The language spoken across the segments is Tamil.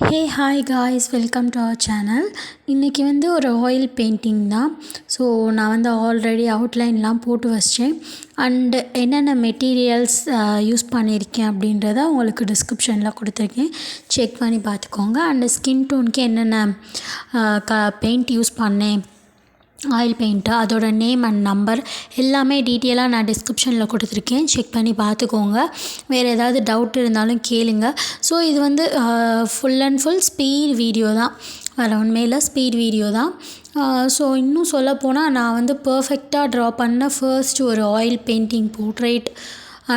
Hey hi guys, welcome to our channel. இன்றைக்கி வந்து ஒரு ஆயில் பெயிண்டிங் தான். ஸோ நான் வந்து ஆல்ரெடி அவுட்லைன்லாம் போட்டு வச்சிட்டேன். அண்டு என்னென்ன மெட்டீரியல்ஸ் யூஸ் பண்ணியிருக்கேன் அப்படின்றத உங்களுக்கு டிஸ்கிரிப்ஷனில் கொடுத்துருக்கேன், செக் பண்ணி பார்த்துக்கோங்க. அண்டு ஸ்கின் டோனுக்கு என்னென்ன பெயிண்ட் யூஸ் பண்ணேன், ஆயில் பெயிண்ட்டு, அதோட நேம் அண்ட் நம்பர் எல்லாமே டீட்டெயிலாக நான் டிஸ்கிரிப்ஷனில் கொடுத்துருக்கேன், செக் பண்ணி பார்த்துக்கோங்க. வேறு ஏதாவது டவுட் இருந்தாலும் கேளுங்க. ஸோ இது வந்து full and full speed video தான், வேறு உண்மையில் ஸ்பீட் வீடியோ தான். ஸோ இன்னும் சொல்லப்போனால் நான் வந்து பர்ஃபெக்டாக ட்ரா பண்ண ஃபர்ஸ்ட் ஒரு oil painting portrait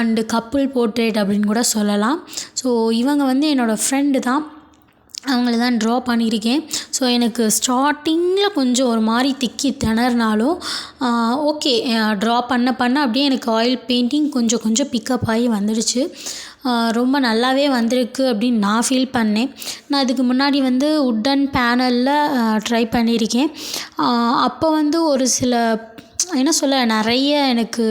and couple portrait அப்படின்னு கூட சொல்லலாம். ஸோ இவங்க வந்து என்னோடய ஃப்ரெண்டு தான், அவங்கள தான் ட்ரா பண்ணியிருக்கேன். ஸோ எனக்கு ஸ்டார்டிங்கில் கொஞ்சம் ஒரு மாதிரி திக்கி திணறினாலும் ஓகே, ட்ரா பண்ண அப்படியே எனக்கு ஆயில் பெயிண்டிங் கொஞ்சம் கொஞ்சம் பிக்கப் ஆகி வந்துடுச்சு. ரொம்ப நல்லாவே வந்திருக்கு அப்படின்னு நான் ஃபீல் பண்ணேன். நான் இதுக்கு முன்னாடி வந்து உட்டன் பேனலில் ட்ரை பண்ணியிருக்கேன். அப்போ வந்து ஒரு சில என்ன சொல்ல, நிறைய எனக்கு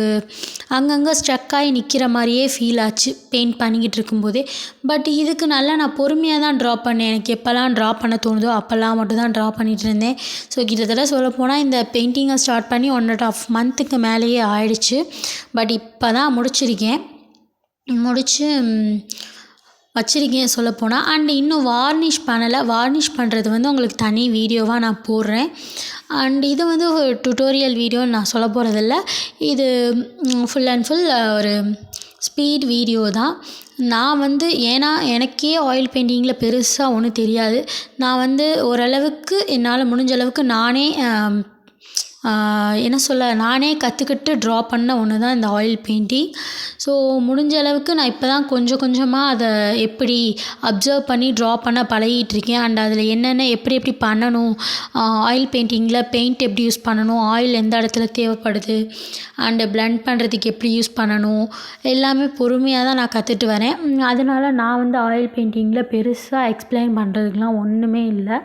அங்கங்கே ஸ்ட்ரக்காகி நிற்கிற மாதிரியே ஃபீல் ஆச்சு பெயிண்ட் பண்ணிக்கிட்டு இருக்கும்போதே. பட் இதுக்கு நல்லா நான் பொறுமையாக தான் ட்ரா பண்ணேன். எனக்கு எப்போல்லாம் ட்ரா பண்ண தோணுதோ அப்போல்லாம் மட்டும் தான் ட்ரா பண்ணிகிட்டு இருந்தேன். ஸோ கிட்டத்தட்ட சொல்லப்போனால் இந்த பெயிண்டிங்கை ஸ்டார்ட் பண்ணி 1.5 மந்த்துக்கு மேலேயே ஆயிடுச்சு. பட் இப்போ தான் முடிச்சிருக்கேன், முடித்து வச்சுருக்கேன் சொல்லப்போனால். அண்ட் இன்னும் வார்னிஷ் பண்ணலை. வார்னிஷ் பண்ணுறது வந்து உங்களுக்கு தனி வீடியோவாக நான் போடுறேன். அண்ட் இது வந்து ஒரு டுட்டோரியல் வீடியோன்னு நான் சொல்ல போகிறதில்ல. இது ஃபுல் அண்ட் ஃபுல் ஒரு ஸ்பீட் வீடியோ தான். நான் வந்து ஏன்னா எனக்கே ஆயில் பெயிண்டிங்கில் பெருசாக ஒன்றும் தெரியாது. நான் வந்து ஓரளவுக்கு என்னால் முடிஞ்ச அளவுக்கு நானே என்ன சொல்ல, நானே கற்றுக்கிட்டு ட்ரா பண்ண ஒன்று தான் இந்த ஆயில் பெயிண்டிங். ஸோ முடிஞ்ச அளவுக்கு நான் இப்போ தான் கொஞ்சம் கொஞ்சமாக அதை எப்படி அப்சர்வ் பண்ணி ட்ரா பண்ண பழகிட்டுருக்கேன். அண்ட் அதில் என்னென்ன எப்படி பண்ணணும், ஆயில் பெயிண்டிங்கில் பெயிண்ட் எப்படி யூஸ் பண்ணணும், ஆயில் எந்த இடத்துல தேவைப்படுது, அண்டு பிளெண்ட் பண்ணுறதுக்கு எப்படி யூஸ் பண்ணணும், எல்லாமே பொறுமையாக தான் நான் கற்றுட்டு வரேன். அதனால் நான் வந்து ஆயில் பெயிண்டிங்கில் பெருசாக எக்ஸ்பிளைன் பண்ணுறதுக்குலாம் ஒன்றுமே இல்லை.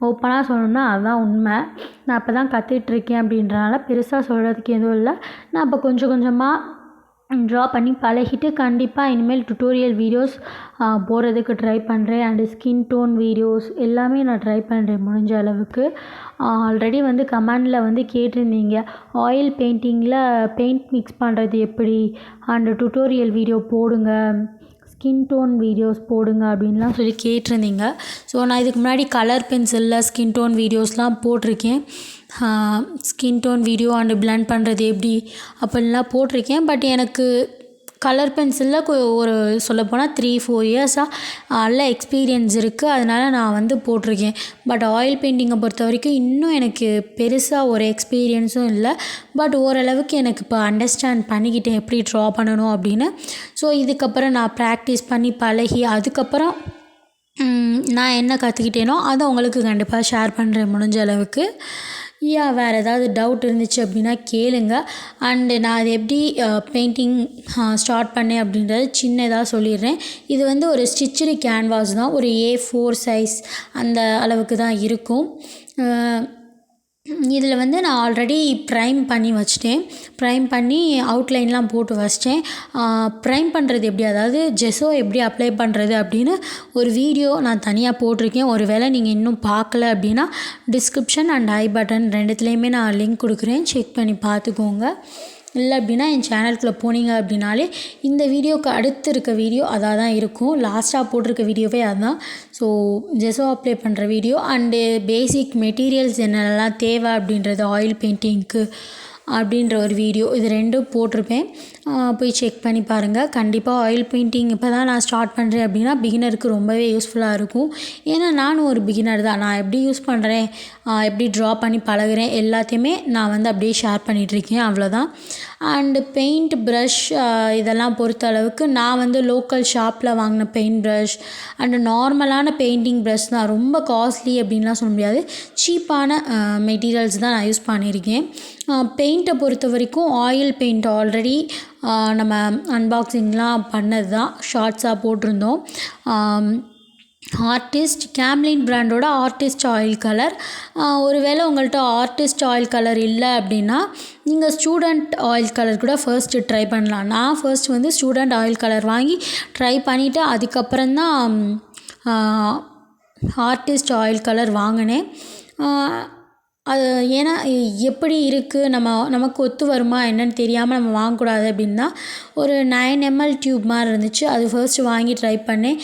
ஓப்பனாக சொல்லணும்னா அதுதான் உண்மை. நான் இப்போ தான் கற்றுட்ருக்கேன் அப்படின்றனால பெருசாக சொல்கிறதுக்கு எதுவும் இல்லை. நான் இப்போ கொஞ்சம் கொஞ்சமாக ட்ரா பண்ணி பழகிட்டு கண்டிப்பாக இனிமேல் டுட்டோரியல் வீடியோஸ் போடுறதுக்கு ட்ரை பண்ணுறேன். அண்டு ஸ்கின் டோன் வீடியோஸ் எல்லாமே நான் ட்ரை பண்ணுறேன் முடிஞ்ச அளவுக்கு. ஆல்ரெடி வந்து கமெண்டில் வந்து கேட்டிருந்தீங்க, ஆயில் பெயிண்டிங்கில் பெயிண்ட் மிக்ஸ் பண்ணுறது எப்படி, அண்டு டுட்டோரியல் வீடியோ போடுங்க, ஸ்கின் டோன் வீடியோஸ் போடுங்க அப்படின்லாம் சொல்லி கேட்டிருந்தீங்க. ஸோ நான் இதுக்கு முன்னாடி கலர் பென்சிலில் ஸ்கின் டோன் வீடியோஸ்லாம் போட்டிருக்கேன். Skin tone video and blend பண்ணுறது எப்படி அப்படின்லாம் போட்டிருக்கேன். பட் எனக்கு கலர் பென்சிலில் ஒரு சொல்லப்போனால் 3-4 இயர்ஸாக நல்ல எக்ஸ்பீரியன்ஸ் இருக்குது. அதனால் நான் வந்து போட்டிருக்கேன். பட் ஆயில் பெயிண்டிங்கை பொறுத்த வரைக்கும் இன்னும் எனக்கு பெருசாக ஒரு எக்ஸ்பீரியன்ஸும் இல்லை. பட் ஓரளவுக்கு எனக்கு இப்போ அண்டர்ஸ்டாண்ட் பண்ணிக்கிட்டேன் எப்படி ட்ரா பண்ணணும் அப்படின்னு. ஸோ இதுக்கப்புறம் நான் ப்ராக்டிஸ் பண்ணி பழகி அதுக்கப்புறம் நான் என்ன கற்றுக்கிட்டேனோ அதை உங்களுக்கு கண்டிப்பாக ஷேர் பண்ணுறேன் முடிஞ்ச அளவுக்கு. வேறு ஏதாவது டவுட் இருந்துச்சு அப்படின்னா கேளுங்க. அண்டு நான் அது எப்படி பெயிண்டிங் ஸ்டார்ட் பண்ணேன் அப்படின்றது சின்னதாக சொல்லிடுறேன். இது வந்து ஒரு ஸ்டிச்சுடு கேன்வாஸ் தான், ஒரு A4 சைஸ் அந்த அளவுக்கு தான் இருக்கும். இதில் வந்து நான் ஆல்ரெடி ப்ரைம் பண்ணி வச்சிட்டேன். ப்ரைம் பண்ணி அவுட்லைன்லாம் போட்டு வச்சிட்டேன். ப்ரைம் பண்ணுறது எப்படி, அதாவது ஜெஸோ எப்படி அப்ளை பண்ணுறது அப்படின்னு ஒரு வீடியோ நான் தனியாக போட்டிருக்கேன். ஒரு வேளை நீங்கள் இன்னும் பார்க்கல அப்படின்னா டிஸ்கிரிப்ஷன் அண்ட் ஐ பட்டன் ரெண்டுத்துலேயுமே நான் லிங்க் கொடுக்குறேன், செக் பண்ணி பார்த்துக்கோங்க. இல்லை அப்படின்னா என் சேனலுக்குள்ளே போனீங்க அப்படின்னாலே இந்த வீடியோவுக்கு அடுத்து இருக்க வீடியோ அதாக தான் இருக்கும். லாஸ்ட்டாக போட்டிருக்க வீடியோவே அதுதான். ஸோ ஜெஸோ அப்ளை பண்ணுற வீடியோ அண்டு பேசிக் மெட்டீரியல்ஸ் என்னென்னலாம் தேவை அப்படின்றது ஆயில் பெயிண்டிங்க்கு அப்படின்ற ஒரு வீடியோ, இது ரெண்டும் போட்டிருப்பேன். போய் செக் பண்ணி பாருங்கள். கண்டிப்பாக ஆயில் பெயிண்டிங் இப்போ தான் நான் ஸ்டார்ட் பண்ணுறேன் அப்படின்னா பிகினருக்கு ரொம்பவே யூஸ்ஃபுல்லாக இருக்கும். ஏன்னா நானும் ஒரு பிகினர் தான். நான் எப்படி யூஸ் பண்ணுறேன், எப்படி ட்ரா பண்ணி பழகுறேன் எல்லாத்தையுமே நான் வந்து அப்படியே ஷேர் பண்ணிகிட்ருக்கேன், அவ்வளோதான். அண்டு பெயிண்ட் ப்ரஷ் இதெல்லாம் பொறுத்த அளவுக்கு நான் வந்து லோக்கல் ஷாப்பில் வாங்கின பெயிண்ட் ப்ரஷ் அண்டு நார்மலான பெயிண்டிங் ப்ரஷ் தான். ரொம்ப காஸ்ட்லி அப்படின்லாம் சொல்ல முடியாது, சீப்பான மெட்டீரியல்ஸ் தான் நான் யூஸ் பண்ணியிருக்கேன். பெயிண்ட்டை பொறுத்த வரைக்கும் ஆயில் பெயிண்ட் ஆல்ரெடி நம்ம அன்பாக்சிங்லாம் பண்ணது தான், ஷார்ட்ஸாக போட்டிருந்தோம். ஆர்டிஸ்ட் கேம்லின் பிராண்டோட ஆர்டிஸ்ட் ஆயில் கலர். ஒருவேளை உங்கள்கிட்ட ஆர்டிஸ்ட் ஆயில் கலர் இல்லை அப்படின்னா நீங்கள் ஸ்டூடெண்ட் ஆயில் கலர் கூட ஃபர்ஸ்ட்டு ட்ரை பண்ணலாம். நான் ஃபர்ஸ்ட் வந்து ஸ்டூடெண்ட் ஆயில் கலர் வாங்கி ட்ரை பண்ணிவிட்டு அதுக்கப்புறம் தான் ஆர்டிஸ்ட் ஆயில் கலர் வாங்கினேன். அது ஏன்னா எப்படி இருக்குது, நமக்கு ஒத்து வருமா என்னன்னு தெரியாமல் நம்ம வாங்கக்கூடாது அப்படின்னு தான் ஒரு 9 ml டியூப் மாதிரி இருந்துச்சு. அது ஃபர்ஸ்ட்டு வாங்கி ட்ரை பண்ணேன்.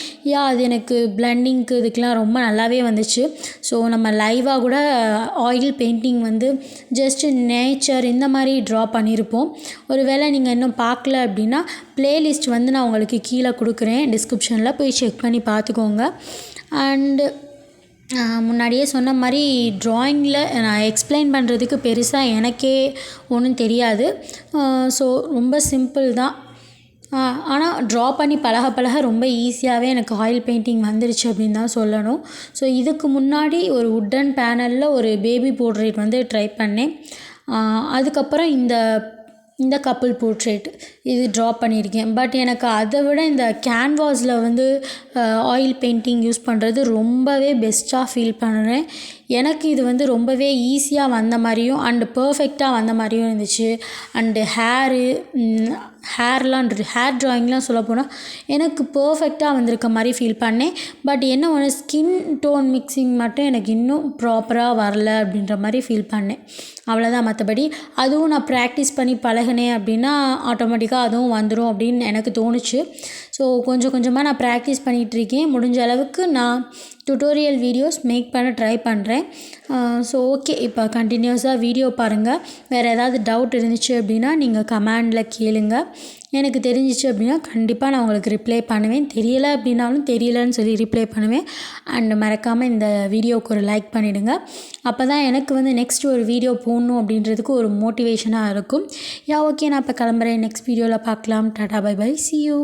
அது எனக்கு பிளெண்டிங்க்கு இதுக்கெலாம் ரொம்ப நல்லாவே வந்துச்சு. ஸோ நம்ம லைவாக கூட ஆயில் பெயிண்டிங் வந்து ஜஸ்ட்டு நேச்சர் இந்த மாதிரி ட்ரா பண்ணியிருப்போம். ஒரு வேளை நீங்கள் இன்னும் பார்க்கல அப்படின்னா ப்ளேலிஸ்ட் வந்து நான் உங்களுக்கு கீழே கொடுக்குறேன், டிஸ்கிரிப்ஷனில் போய் செக் பண்ணி பார்த்துக்கோங்க. அண்டு முன்னாடியே சொன்ன மாதிரி ட்ராயிங்கில் நான் எக்ஸ்பிளைன் பண்ணுறதுக்கு பெருசாக எனக்கே ஒன்றும் தெரியாது. ஸோ ரொம்ப சிம்பிள் தான். ஆனால் ட்ரா பண்ணி பழக ரொம்ப ஈஸியாகவே எனக்கு ஆயில் பெயிண்டிங் வந்துருச்சு அப்படின்னு தான் சொல்லணும். ஸோ இதுக்கு முன்னாடி ஒரு வுட்டன் பேனலில் ஒரு பேபி போர்ட்ரேட் வந்து ட்ரை பண்ணேன். அதுக்கப்புறம் இந்த கப்புள் போர்ட்ரேட் இது ட்ரா பண்ணியிருக்கேன். பட் எனக்கு அதை விட இந்த கேன்வாஸில் வந்து ஆயில் பெயிண்டிங் யூஸ் பண்ணுறது ரொம்பவே பெஸ்ட்டாக ஃபீல் பண்ணுறேன். எனக்கு இது வந்து ரொம்பவே ஈஸியாக வந்த மாதிரியும் அண்டு பர்ஃபெக்டாக வந்த மாதிரியும் இருந்துச்சு. அண்டு ஹேர் ட்ராயிங்லாம் சொல்லப்போனால் எனக்கு பர்ஃபெக்டாக வந்திருக்க மாதிரி ஃபீல் பண்ணேன். பட் என்ன ஒன்று, ஸ்கின் டோன் மிக்சிங் மட்டும் எனக்கு இன்னும் ப்ராப்பராக வரல அப்படின்ற மாதிரி ஃபீல் பண்ணேன். அவ்வளோதான். மற்றபடி அதுவும் நான் ப்ராக்டிஸ் பண்ணி பழகினேன் அப்படின்னா ஆட்டோமேட்டிக்காக அதுவும் வந்துடும் அப்படின்னு எனக்கு தோணுச்சு. ஸோ கொஞ்சம் கொஞ்சமாக நான் ப்ராக்டிஸ் பண்ணிகிட்ருக்கேன். முடிஞ்ச அளவுக்கு நான் டுட்டோரியல் வீடியோஸ் மேக் பண்ண ட்ரை பண்ணுறேன். ஸோ ஓகே, இப்போ கண்டினியூஸாக வீடியோ பாருங்கள். வேறு ஏதாவது டவுட் இருந்துச்சு அப்படின்னா நீங்கள் கமெண்டில் கேளுங்க. எனக்கு தெரிஞ்சிச்சு அப்படின்னா கண்டிப்பாக நான் உங்களுக்கு ரிப்ளை பண்ணுவேன். தெரியலை அப்படின்னாலும் தெரியலன்னு சொல்லி ரிப்ளை பண்ணுவேன். அண்ட் மறக்காமல் இந்த வீடியோவுக்கு ஒரு லைக் பண்ணிவிடுங்க. அப்போ தான் எனக்கு வந்து நெக்ஸ்ட் ஒரு வீடியோ போடணும் அப்படின்றதுக்கு ஒரு மோட்டிவேஷனாக இருக்கும். ஓகே, நான் இப்போ கிளம்புறேன். நெக்ஸ்ட் வீடியோவில் பார்க்கலாம். Tata, bye bye, see you.